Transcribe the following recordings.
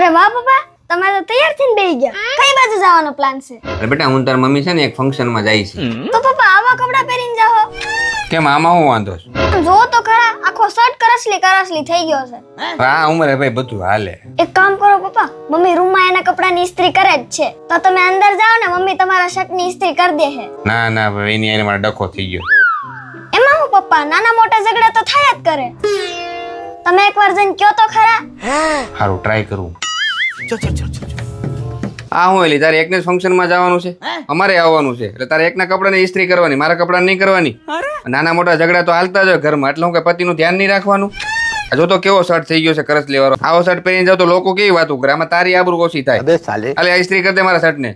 અરે વાહ પપ્પા, તમે તો તૈયાર થઈને બેહી ગયા. કઈ બાજુ જવાનો પ્લાન છે? અરે બેટા હું તાર મમ્મી છે ને એક ફંક્શન માં જાય છે. તો પપ્પા આવા કપડા પહેરીને જાઓ. કેમ આમાં હું વાંધો છે? જો તો ખરા, આખો શર્ટ કરસલી થઈ ગયો છે. આ ઉંમરે ભાઈ બધું હાલે. એક કામ કરો પપ્પા, મમ્મી રૂમમાં એના કપડાની ઇસ્ત્રી કરે જ છે, તો તમે અંદર જાઓ ને મમ્મી તમારા શર્ટની ઇસ્ત્રી કરી દે છે. ના ના ભાઈ એની આને મારો ડખો થઈ ગયો. એમાં હું પપ્પા, નાના મોટા ઝઘડા તો થયા જ કરે. તમે એકવાર જઈને કયો તો ખરા. સારું ટ્રાય કરું. આ હું એલી તારે એકને જ ફંક્શન માં જવાનું છે, અમારે આવવાનું છે, એટલે તારે એકના કપડાની ઇસ્ત્રી કરવાની, મારા કપડા નહીં કરવાની. નાના મોટા ઝઘડા તો હાલતા જ હોય ઘરમાં, એટલે હું કે પતિનું ધ્યાન નહીં રાખવાનું. જો તો કેવો શર્ટ થઈ ગયો છે કરસલી વાળો. આવો શર્ટ પહેરીને જાવ તો લોકો કેવી વાતો કરે, આમાં તારી આબરૂ ઓછી થાય. अबे साले અલે આ ઇસ્ત્રી કરી દે મારા શર્ટ ને.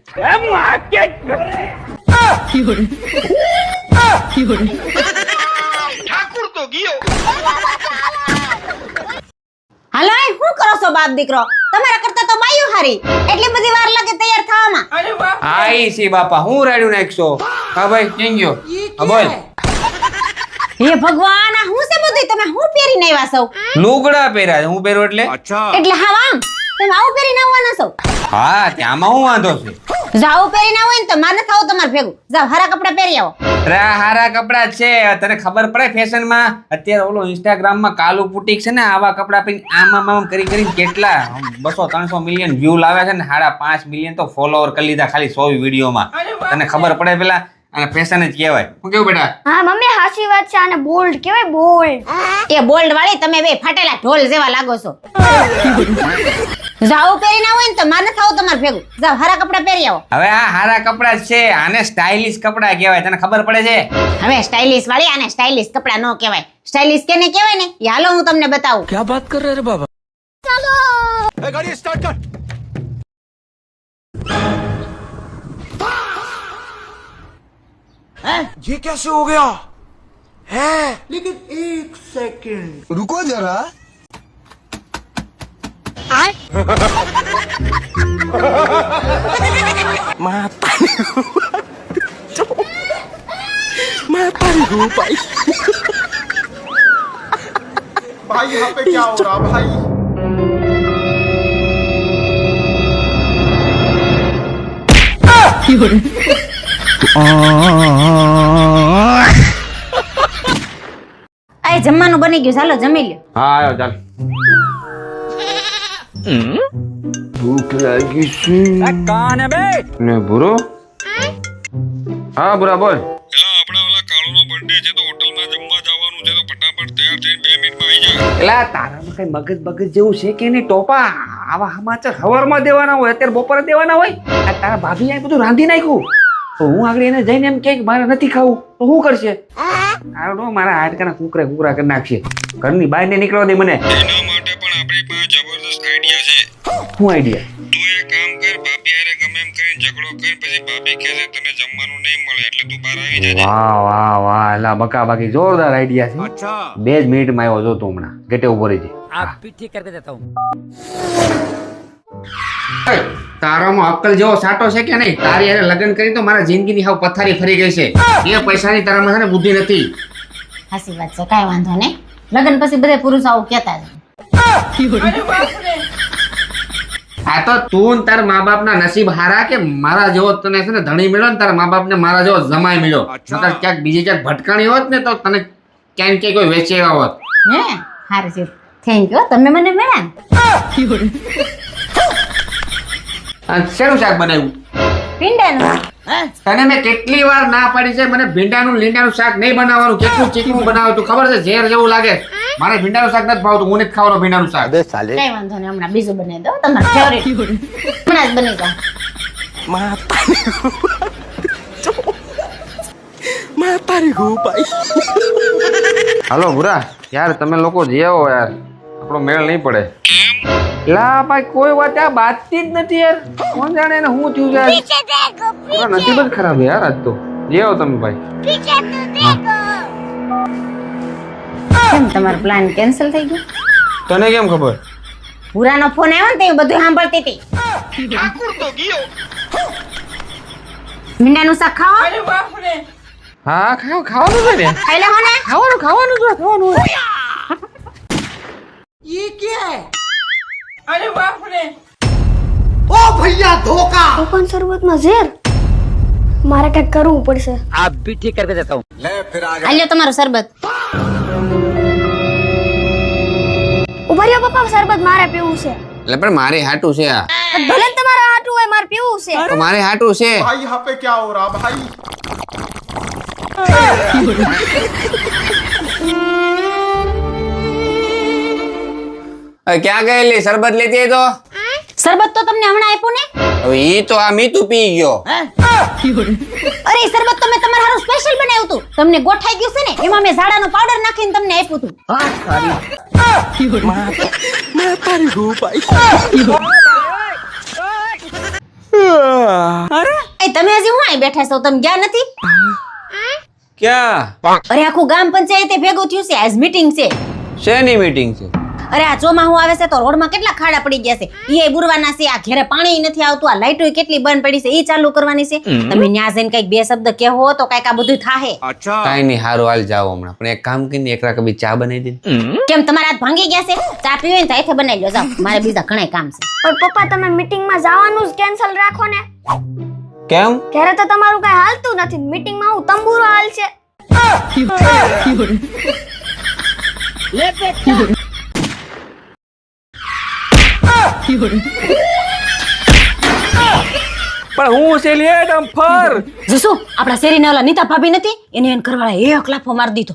હાલો એ શું કરો છો બાપ દીકરો? તમારા કરતા તો બાયું હારી, એટલી બધી વાર લાગે તૈયાર થવામાં. આઈ સી બાપા હું રાડ્યું નાખશો. હા ભાઈ કેમ ગયો? હા બોલ. હે ભગવાન, આ શું છે બધું? તમે શું પહેરીને આવ્યા છો? લુગડા પહેર્યા છે, હું પહેરું એટલે એટલે હા આમ તમે આવું પહેરીને આવવાના છો? હા ત્યાંમાં હું વાંધો છે? જાવ પહેરીને આવો ને તો મારે થાવ તમારે ભેગું. જાવ હારા કપડા પહેરી આવો. અરે આ હારા કપડા છે, તને ખબર પડે ફેશન માં અત્યારે ઓલો ઇન્સ્ટાગ્રામ માં કાલુ બુટીક છે ને, આવા કપડા પહેરી આમ કરીને કેટલા 200-300 મિલિયન વ્યૂ લાવે છે ને, 5.5 મિલિયન તો ફોલોવર કરી લીધા ખાલી 100 વિડીયોમાં. તને ખબર પડે પેલા આને ફેશન જ કહેવાય. હું કેવું બેટા? હા મમ્મી સાચી વાત છે, આને બોલ્ડ કહેવાય, બોલ્ડ. એ બોલ્ડ વાળી તમે બે ફાટેલા ઢોલ જેવા લાગો છો. જાવ પહેરીને આવો ને તો મારે થાવ તમારે ભેગું. જાવ હારા કપડા પહેરી આવો. હવે આ હારા કપડા છે, આને સ્ટાઇલિશ કપડા કહેવાય, તને ખબર પડે છે? હવે સ્ટાઇલિશ વાળી આને સ્ટાઇલિશ કપડા નો કહેવાય. સ્ટાઇલિશ કેને કહેવાય ને એ હાલો હું તમને બતાવું. क्या बात कर रहे रे बाबा? चलो गाड़ी स्टार्ट कर. ये कैसे हो गया है? लेकिन एक सेकंड रुको जरा. भाई यहाँ पे क्या हो रहा भाई? આ જમવાનું બની ગયું, ચાલો જમી લ્યો. હા આવ્યો ચાલ. ભૂખ લાગી છે. कौन है बे? ને ભૂરો? હા ભૂરા બોલ. એલા તારામાં કઈ મગજ જેવું છે કે નહીં ટોપા? આવા સમાચાર સવારમાં દેવાના હોય, અત્યારે બપોરે દેવાના હોય. આ તારા ભાભી આ બધું રાંધી નાખ્યું, તો હું આગળ એને જઈને એમ કે મારે નથી ખાવું તો શું કરશે? આડો મારા હાડકાના કુકરા કરી નાખશે. ઘરની બહાર ને નીકળવા દે મને. એના માટે પણ આપણી પાસે જબરદસ્ત આઈડિયા છે. શું આઈડિયા? તું એક કામ કર, ભાભી હારે ગમે એમ કરીને ઝઘડો કર, પછી ભાભી કહે છે તને જમવાનું નહીં મળે એટલે તું બહાર આવી જજે. વાહ એલા બકા બાકી જોરદાર આઈડિયા છે. अच्छा 2 જ મિનિટમાં આવ્યો જો તું હમણાં ગેટે ઉભો રહેજે. आप भी ठीक करके देता हूँ. તારામાં અક્કલ જેવો સાટો છે કે નહીં? તારી હારે લગ્ન કરી તો મારા જિંદગીની હાવ પથારી ફરી ગઈ છે. એ પૈસાની તારામાં છે ને બુદ્ધિ નથી. હાસી વાત છે, કાંઈ વાંધો નહીં. લગ્ન પછી બધા પુરુષ આવું કહેતા જ. આ તો તું ને તાર મા બાપ ના નસીબ હારા કે મારા જેવો તને છે ને ધણી મળ્યો ને તારા મા બાપ ને મારા જેવો જમાઈ મળ્યો. નકર ક્યાંક બીજી ક્યાંક ભટકાણી હોત ને તો તને ક્યાંક ક્યાંક કોઈ વેચે એવા હોત. હે હારું છે, થેન્ક યુ, તમે મને મળ્યા ને. અને શેનું શાક બનાવ્યું? ભીંડાનું. તને મેં કેટલી વાર ના પાડી છે મને ભીંડાનું લીંડાનું શાક નહીં બનાવવાનું. કેટલું ચીકણું બનાવે તું ખબર છે? ઝેર જેવું લાગે. મારે ભીંડાનું શાક નથી ભાવતું, હું નથી ખાવાનું ભીંડાનું શાક. अबे साले કાંઈ વાંધો નહીં, હમણાં બીજું બનાવી દો તમારે ફેવરેટ. હમણાં જ બની જાય. હાલો ભૂરા યાર તમે લોકો જઈ આવો યાર, આપણો મેળ નહીં પડે. લા ભાઈ કોઈ વાત આ બાતતી જ નથી યાર. કોણ જાણે ને શું થયું યાર? આપણા નસીબ જ ખરાબ છે યાર આજ તો. જઈ આવો તમે ભાઈ. કેમ તમારો પ્લાન કેન્સલ થઈ ગયો? તને કેમ ખબર? ભૂરાનો ફોન આવ્યો ને તે બધું સાંભળતી હતી. ભીંડાનું શાક ખાવા? હા ખાવાનું છે ને. ખાઈ લેવો ને. ખાવાનું ये क्या है? અરે બાપ રે. ओ भैया धोखा। તો પણ શરબતમાં ઝેર. મારે કંઈક કરવું પડશે. આપ ભી ઠીક કરકે દેતા હું. ले फिर आ હાલ્યો તમારું શરબત. ઉભા રહ્યો પપ્પા, શરબત મારે પીવું છે. એટલે પણ મારે હાટું છે આ. ભલે ને તમારા હાટું હોય, મારે પીવું છે. તો મારે હાટું છે. भाई यहाँ पे क्या हो रहा भाई? ક્યાં ગયેલી? શરબત લેતી તો શરબત તો તમને હમણાં આપ્યું ને. હવે ઈ તો આ મીઠું પી ગયો. અરે ઈ શરબત તો મેં તમારા હારું સ્પેશિયલ બનાવ્યું હતું. તમને ગોઠાઈ ગયું છે ને, એમાં મેં ઝાડાનો પાવડર નાખીને તમને આપ્યું હતું. એ તમે હજી હું અહીં બેઠા છો? તમે ગયા નથી? ક્યાં? અરે આખું ગામ પંચાયતે ભેગું થયું છે, આજ મીટિંગ છે. શેની મીટિંગ છે? અરે આ ચોમાહું આવે છે તો રોડમાં કેટલા ખાડા પડી ગયા છે, ઈ બુરવાના છે. આ ઘરે પાણી નથી આવતું, આ લાઈટો કેટલી બંધ પડી છે, ઈ ચાલુ કરવાની છે. તમે ન્યા જઈને કઈક બે શબ્દ કહેવો તો કઈક આ બધું થાહે. કાઈ નહીં, હારું હાલ જાઓ હમણાં. પણ એક કામ કરીને એકરા કભી ચા બનાવી દે. કેમ તમારા હાથ ભાંગી ગયા છે? ચા પીવી હોય ને તો અહીંથી બનાવી લો, જાઓ. મારે બીજા ઘણા કામ છે. પણ પપ્પા, તમે મીટિંગમાં જવાનું જ કેન્સલ રાખો ને. કેમ? ઘરે તો તમારું કઈ હાલતું નથી, મીટિંગમાં હું તંબુરો હાલ છે. પણ હું છે લે ડમ્ફર. જોશો આપણા શેરીના ઓલા નીતા ભાભી નથી, એને એન કરવાળા એક લાફો મારી દીધો.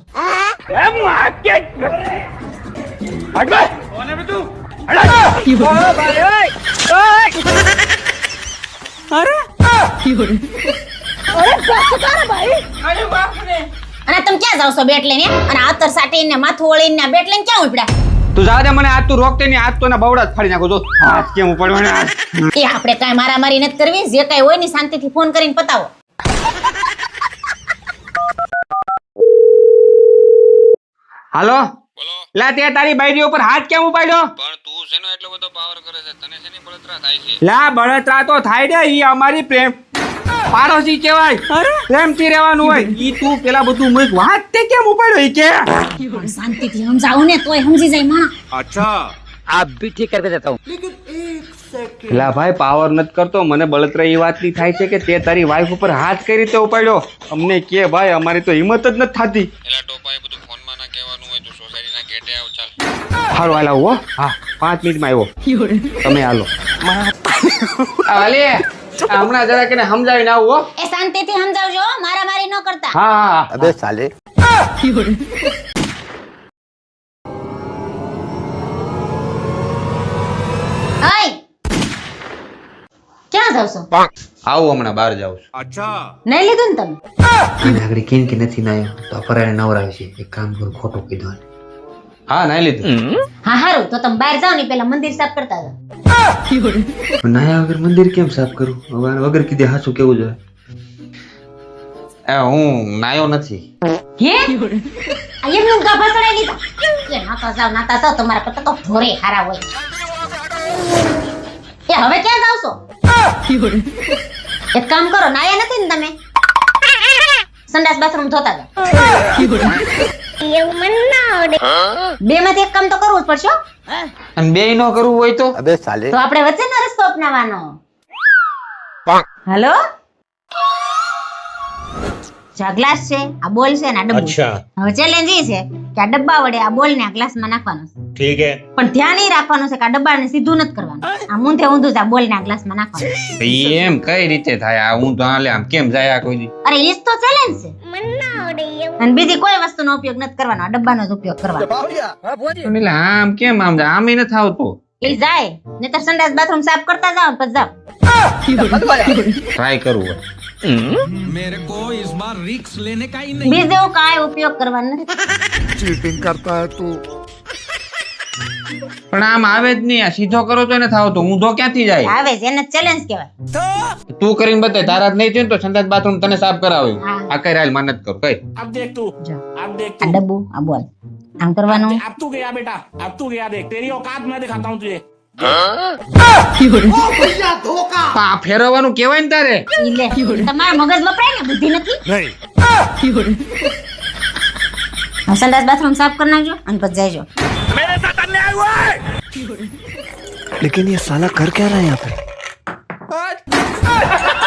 અને તમે ક્યાં જાવ છો બેટ લઈને? અને આતર સાટીને માથું ઓળીને બેટ લઈને ક્યાં ઉપડ્યા? તું જા દે મને. આજ તું રોકતે નહીં, આજ તો એના બવડા જ ફાડી નાખું. જો હાથ કેમ ઉપાડ્યો ને આજ. એ આપણે કાંઈ મારામારી નથી કરવી, જે કાંઈ હોય ને શાંતિથી ફોન કરીને પતાવો. હાલો. બોલો. લા તે તારી બાયરી ઉપર હાથ કેમ ઉપાડ્યો? પણ તું શેનો એટલો બધો પાવર કરે છે? તને શેની બળતરા થાય છે? લા બળતરા તો થાય દે, ઈ અમારી પ્રેમ પાડોશી કહેવાય. પ્રેમથી રહેવાનું હોય. ઈ તું પેલા બધું મૂક, વાત તે કેમ ઉપાડ્યો ઈ કે? પણ શાંતિથી સમજાવો ને તોય સમજી જાય માણસ. આપ ભી ઠીક કરકે દેતા હું. લા ભાઈ પાવર નથી કરતો, મને બળતરા એ વાતની થાય છે કે તે તારી વાઈફ ઉપર હાથ કઈ રીતે ઉપાડ્યો. અમને કે ભાઈ, અમારી તો હિંમત જ નથી થતી. એલા ટોપા, એ બધું ફોનમાં ના કહેવાનું હોય. તું સોસાયટીના ગેટે આવ, ચાલ. હાલો હાલ આવો. હા 5 મિનિટમાં આવ્યો. તમે હાલો. હાલે હમણાં જરા કે સમજાવીને આવું હો. એ શાંતિથી સમજાવજો, મારામારી ન કરતા. હા હા. अबे साले। ઓય ક્યાં જાવ છો? આવું હમણાં બહાર જાઉં છું. નહીં લીધું ને તમે? અને આગળ કેમ કે નથી નાયો તો અપરાને નવરાવે છે. એક કામ કરું, ખોટું કીધું આને. હા નાઈ લીધું. હા હારું, તો તમે બહાર જાઓ ને પેલા મંદિર સાફ કરતા જાઓ. નાયા વગર મંદિર કેમ સાફ કરું? હવે વગર કીધે હાચું કેવું જોઈએ? હું નાયો નથી. હે આ એમનું ગાભા ચડાઈ લીધા? એ નાતા જાઓ તમારા કરતા તો ઢોરે હારા હોય. એ હવે ક્યાં જાવ છો? એક કામ કરો, નાયા નથી ને તમે? સંડાસ બાથરૂમ ધોતા જાઓ. એવું મને ના આવડે. બે માંથી એક કામ તો કરવું જ પડશે હો. અને બેય નો કરવું હોય તો? अबे साले। તો આપણે વચ્ચેનો રસ્તો અપનાવવાનો. હાલો, આ ગ્લાસ છે, આ બોલ છે ને આ ડબ્બો છે. હવે ચેલેન્જ એ છે કે આ ડબ્બા વડે આ બોલ ને આ ગ્લાસમાં નાખવાનો છે. ठीक है। પણ ધ્યાન એ રાખવાનું છે કે આ ડબ્બાને સીધું નથી કરવાનું. આ મૂંધે ઊંધું જ આ બોલ ને આ ગ્લાસમાં નાખવાનું. એમ કઈ રીતે થાય? આ હું તો હાલે આમ કેમ જાય આ કોઈ દી? અરે ઈ જ તો ચેલેન્જ છે. મને ના આવડે એવું. અને બીજી કોઈ વસ્તુનો ઉપયોગ નથી કરવાનો, આ ડબ્બાનો જ ઉપયોગ કરવાનો. એટલે આમ કેમ આમ જાય? આમ નથી આવતું. એ જાય નહીતર સંડાસ બાથરૂમ સાફ કરતા જાઓ ને પછી જાઓ. ટ્રાય કરવું હોય. બીજો કાંઈ ઉપયોગ કરવાનો નથી. चीटिंग करता है तू। પણ આમ આવે જ નહીં. આ સીધો કરો તો નથી આવતો. ઊંધો ક્યાંથી જાય? આવે છે એને ચેલેન્જ કહેવાય. તું કરીને બતાય. તારા જ નહીં થયું ને તો સંડાસ બાથરૂમ તને સાફ કરાવ્યું. હા. આ કઈ હાલ માનત કર કઈ. अब देख तू, अब देख આ ડબ્બુ આ બોલ આમ કરવાનું. अब तू गया बेटा, अब तू गया, देख तेरी औकात मैं दिखाता हूँ तुझे। આ ફેરવવાનું કેવાય ને તારે. ઈ લે તમારા મગજ વપરાય ને, બુદ્ધિ નથી. नहीं। હવે સંડાસ બાથરૂમ સાફ કરી નાખજો અને પછી જઈજો. लेकिन ये साला कर क्या रहा है यहाँ पे? જાય